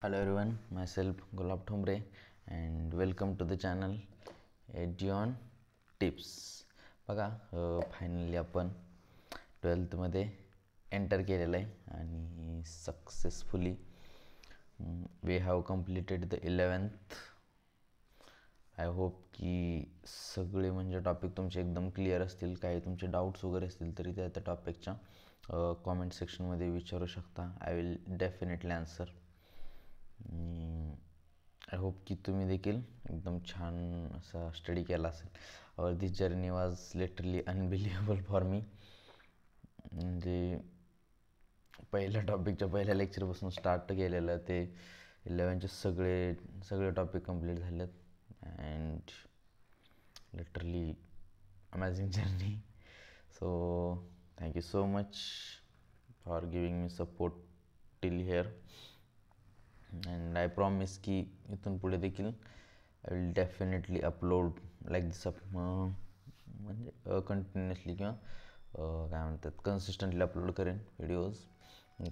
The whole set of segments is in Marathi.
Hello everyone, myself Gulab Thombre and welcome to the channel Edion Tips. बघा फायनली आपण 12th एंटर केलेलं आहे आणि successfully we have completed the 11th. I hope की सगळे म्हणजे टॉपिक तुमचे एकदम क्लिअर असतील. काही तुमचे डाऊट्स वगैरे असतील तरी त्या टॉपिकच्या कॉमेंट सेक्शनमध्ये विचारू शकता. I will definitely answer. I hope की तुम्ही देखील एकदम छान असा स्टडी केला असेल. This journey was literally unbelievable for me. म्हणजे पहिल्या टॉपिकच्या पहिल्या लेक्चरपासून स्टार्ट केलेलं ते 11चे सगळे टॉपिक कंप्लीट झालेत. And literally amazing journey. So thank you so much for giving me support till here. And I promise की इथून पुढे देखील I will definitely upload like this म्हणजे कंटिन्युअसली किंवा काय म्हणतात कन्सिस्टंटली अपलोड करेन व्हिडिओज.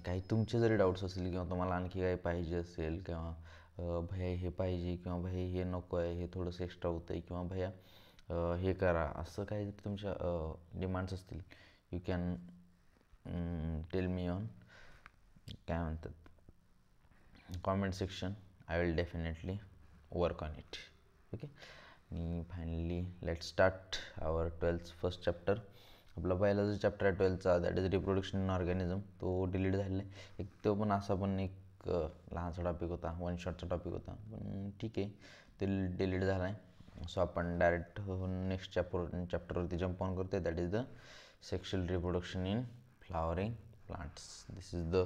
काही तुमचे जरी डाऊट्स असतील किंवा तुम्हाला आणखी काही पाहिजे असेल किंवा भैया हे पाहिजे किंवा भैया हे नको आहे, हे थोडंसं एक्स्ट्रा होतं आहे किंवा भैया हे करा, असं काही जर तुमच्या डिमांड्स असतील you can tell me on काय म्हणतात comment section. I will definitely work on it. Okay. आणि फायनली लेट स्टार्ट आवर 12th फर्स्ट चॅप्टर. आपला पहिला जो चॅप्टर आहे 12th that is reproduction in organism, तो डिलीट झालेला आहे. तो पण असा पण एक लहानसा टॉपिक होता, वन शॉटचा टॉपिक होता, पण ठीक आहे ते डिलीट झाला आहे. सो आपण डायरेक्ट नेक्स्ट चॅप्टरवरती जम्प ऑन करतो. That is the sexual reproduction in flowering plants. This is the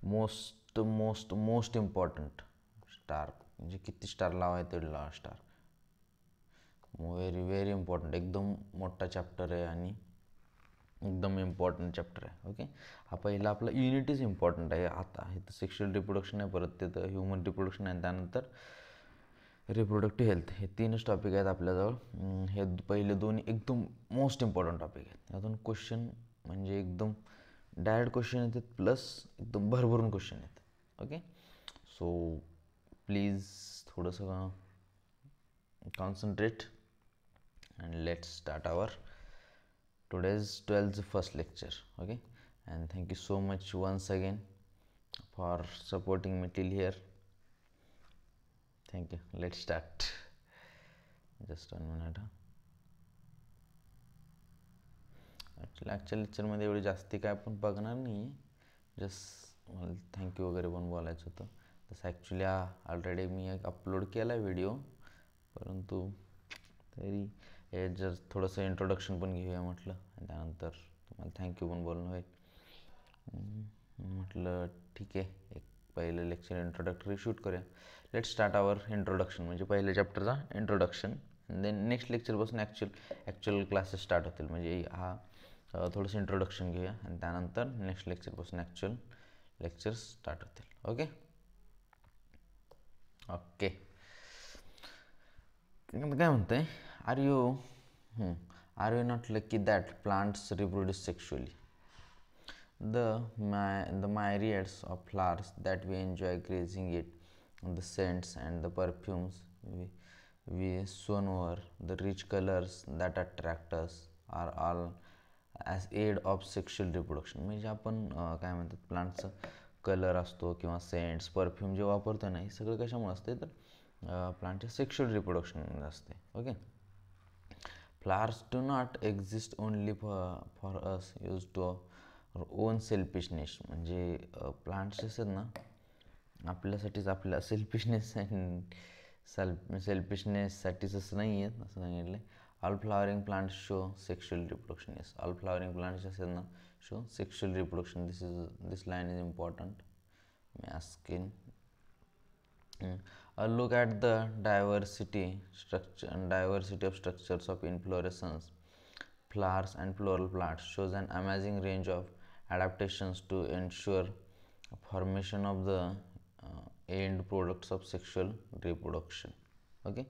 most important star. म्हणजे किती स्टार लावाय तेवढे लावा स्टार. Very important. एकदम मोठा चॅप्टर आहे आणि एकदम इम्पॉर्टंट चॅप्टर आहे. ओके. हा पहिला आपला युनिटीज इम्पॉर्टंट आहे. आता हे तर सेक्शुअल रिप्रोडक्शन आहे, परत ते तर ह्युमन रिप्रोडक्शन आहे, त्यानंतर रिप्रोडक्टिव्ह हेल्थ. हे तीनच टॉपिक आहेत आपल्याजवळ. हे पहिले दोन्ही एकदम मोस्ट इम्पॉर्टंट टॉपिक आहेत. यातून क्वेश्चन म्हणजे एकदम डायरेक्ट क्वेश्चन येतात प्लस एकदम भरभरून क्वेश्चन येतात. ओके. सो प्लीज थोडंसं concentrate and let's start our today's 12th first lecture. Okay, and thank you so much once again for supporting me till here. Thank you. Let's start. Just 1 minute. आजच्या लेक्चरमध्ये एवढी जास्ती काय आपण बघणार नाही. जस्ट मला थँक्यू वगैरे पण बोलायचं होतं. तसं ॲक्च्युली ऑलरेडी मी एक अपलोड केला आहे व्हिडिओ, परंतु तरी हे जस्ट थोडंसं इंट्रोडक्शन पण घेऊया म्हटलं आणि त्यानंतर तुम्हाला थँक्यू पण बोलणं होईल. म्हटलं ठीक आहे, एक पहिलं लेक्चर इंट्रोडक्टरी शूट करूया. Let start our introduction. म्हणजे पहिल्या चॅप्टरचा इंट्रोडक्शन. देन नेक्स्ट लेक्चरपासून ॲक्च्युअल क्लासेस स्टार्ट होतील. म्हणजे हा थोडंसं इंट्रोडक्शन घेऊया आणि त्यानंतर नेक्स्ट लेक्चरपासून ॲक्च्युअल लेक्चर्स स्टार्ट होतील. ओके. काय म्हणतं आहे, are you not lucky that plants reproduce sexually? The myriads of flowers that we enjoy grazing it, the scents and the perfumes we swan over, the rich colors that attract us are all as aid of sexual reproduction. म्हणजे आपण काय म्हणतात प्लांटचं कलर असतो किंवा सेंट्स परफ्यूम जे वापरतो ना, हे सगळं कशामुळे असते तर प्लांटच्या सेक्शुअल रिप्रोडक्शन असते. Okay. Flowers do not exist only for us use to own selfishness. म्हणजे प्लांट्स असतात ना आपल्यासाठीच, आपल्या सेल्फिशनेससाठीच असं नाही आहेत असं सांगितलं आहे. All flowering plants show sexual reproduction. Yes, all flowering plants असतात ना show sexual reproduction. This line is important. Me asking look at the diversity of structures of inflorescence. Flowers and floral plants shows an amazing range of adaptations to ensure formation of the end products of sexual reproduction. Okay,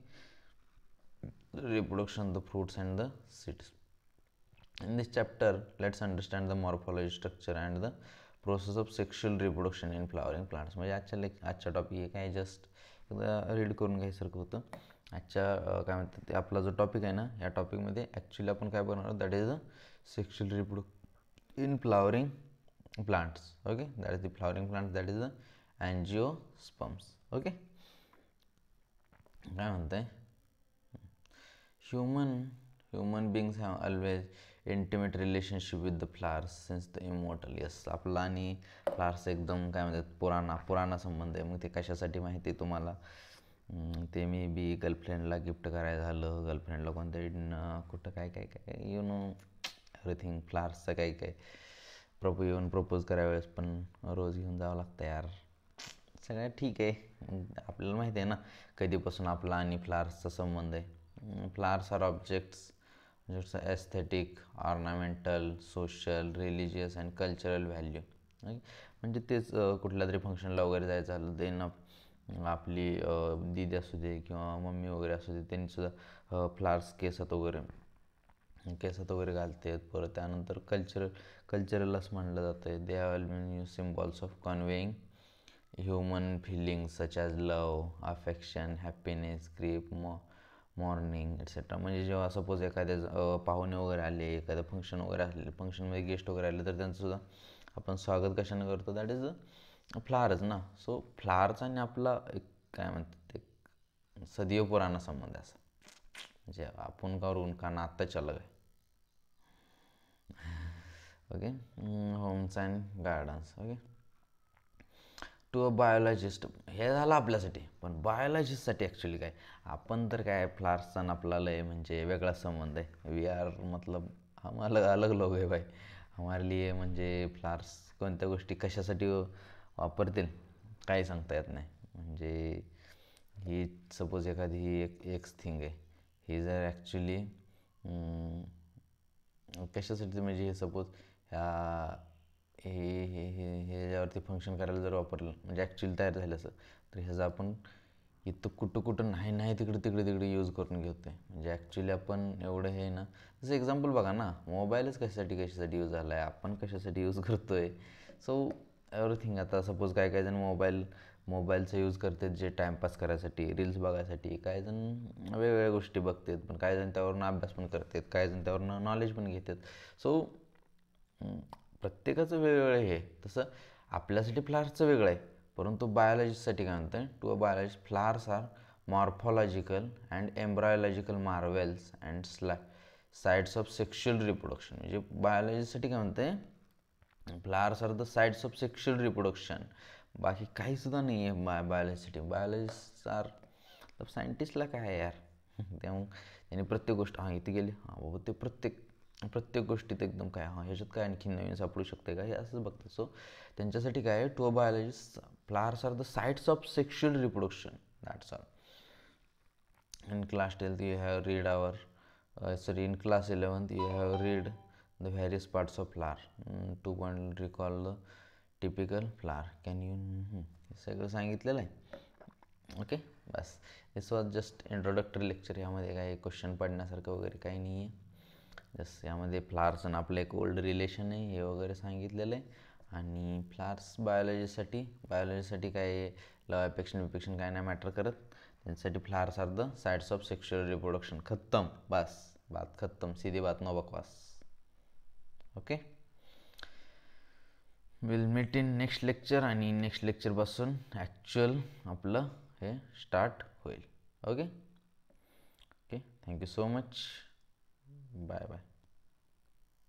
reproduction of the fruits and the seeds. In this chapter, let's understand the morphology, structure and the process of sexual reproduction in flowering plants. म्हणजे आजच्या टॉपिक हे काय जस्ट एकदा रीड करून घ्यायसारखं होतं. काय म्हणतात ते आपला जो टॉपिक आहे ना, या टॉपिकमध्ये ॲक्च्युली आपण काय बनवणार, that is a sexual reproduct in flowering plants. Okay, that is the flowering plants, that is the angiosperms. Okay, काय म्हणतं आहे, human beings have always intimate relationship with the flowers since the immortal. Yes, आपला आणि फ्लावर्स एकदम काय म्हणतात पुराणा संबंध आहे. मग ते कशासाठी माहिती आहे तुम्हाला, ते मी बी गर्लफ्रेंडला गिफ्ट करायला झालं, गर्लफ्रेंडला कोणतरी कुठं काय काय काय यू नो एव्हरीथिंग. फ्लावर्सचं काही काय प्रपोज करायला वेळेस पण रोज घेऊन जावं लागतं यार. सगळं ठीक आहे, आपल्याला माहिती आहे ना कधीपासून आपला आणि फ्लावर्सचा संबंध आहे. Flowers are objects aesthetic, ornamental, social, religious and cultural value. म्हणजे तेच कुठल्या तरी फंक्शनला वगैरे जायचं झालं ते ना, आपली दीदी असू दे किंवा मम्मी वगैरे असू दे, त्यांनीसुद्धा फ्लावर्स केसात वगैरे घालतात. परत त्यानंतर कल्चरल असं म्हणलं जातं आहे. They have been symbols of conveying human feelings such as love, affection, happiness, grief, mourning etcetera. म्हणजे जेव्हा सपोज एखाद्या पाहुणे वगैरे आले, एखादं फंक्शन वगैरे असले, फंक्शनमध्ये गेस्ट वगैरे आले, तर त्यांचंसुद्धा आपण स्वागत कशाने करतो, दॅट इज फ्लावर्स ना. सो फ्लावर्स आणि आपला एक काय म्हणतात ते सदियों पुराना संबंध असा, म्हणजे आपण करून का नातं अलग आहे. Okay, homes and gardens. Okay, to a biologist हे झालं आपल्यासाठी, पण बायोलॉजिस्टसाठी ॲक्च्युली काय, आपण तर काय फ्लावर्सचा आपला लय म्हणजे वेगळा संबंध आहे. वी आर मतलब हम अलग लोक आहे भाई. हमारे लिए म्हणजे फ्लावर्स कोणत्या गोष्टी कशासाठी वापरतील काही सांगता येत नाही. म्हणजे ही सपोज एखादी ही एक थिंग आहे, ही जर ॲक्च्युली कशासाठी म्हणजे हे सपोज हे ज्यावरती फंक्शन करायला जर वापरलं, म्हणजे ॲक्च्युली तयार झालं असं, तर ह्याचं आपण इथं कुठं नाही तिकडे यूज करून घेतो आहे. म्हणजे ॲक्च्युली आपण एवढं हे ना, जसं एक्झाम्पल बघा ना, मोबाईलच कशासाठी यूज झाला आहे, आपण कशासाठी यूज करतो आहे. So everything. आता सपोज काय जण मोबाईलचा यूज करतात जे टाईमपास करायसाठी, रील्स बघायसाठी. काही जण वेगवेगळ्या गोष्टी बघतात, पण काही जण त्यावरून अभ्यास पण करतात, काही जण त्यावरून नॉलेज पण घेतात. सो प्रत्येकाचं वेगवेगळं हे. तसं आपल्यासाठी फ्लावर्सचं वेगळं आहे, परंतु बायोलॉजिस्टसाठी काय म्हणतं, to a biologist flowers are morphological and embryological marvels and sites of sexual reproduction. म्हणजे बायोलॉजीसाठी काय म्हणते, flowers are the sites of sexual reproduction. बाकी काहीसुद्धा नाही आहे बायोलॉजीसाठी. बायोलॉजिस्ट आर सायंटिस्टला काय आहे यार. त्यामुळे त्यांनी प्रत्येक गोष्ट इथे गेली, बाबा ते प्रत्येक गोष्टीत एकदम काय ह्याच्यात काय आणखी नवीन सापडू शकते का, हे असंच बघतात. सो त्यांच्यासाठी काय आहे, to a biologist flowers are the sites of sexual reproduction, that's all. In class 12th you have read in class 11th you have read the various parts of flower. 2 point recall the typical flower. Can you हे सगळं सांगितलेलं आहे. Okay, bus. This was just introductory lecture. यामध्ये काही क्वेश्चन पडण्यासारखं वगैरे काही नाही आहे. जस्ट यामध्ये फ्लावर्स आणि आपलं एक ओल्ड रिलेशन आहे हे वगैरे सांगितलेलं आहे. आणि फ्लावर्स बायोलॉजीसाठी काय लव अफेक्शन काय नाही मॅटर करत. त्यांच्यासाठी flowers are the sites of sexual reproduction. खत्म, बस, बात खत्म, सीधी बात, नो बकवास. Okay, will meet in next lecture. आणि नेक्स्ट लेक्चरपासून ॲक्च्युअल आपलं हे स्टार्ट होईल. Okay, thank you so much. Bye bye.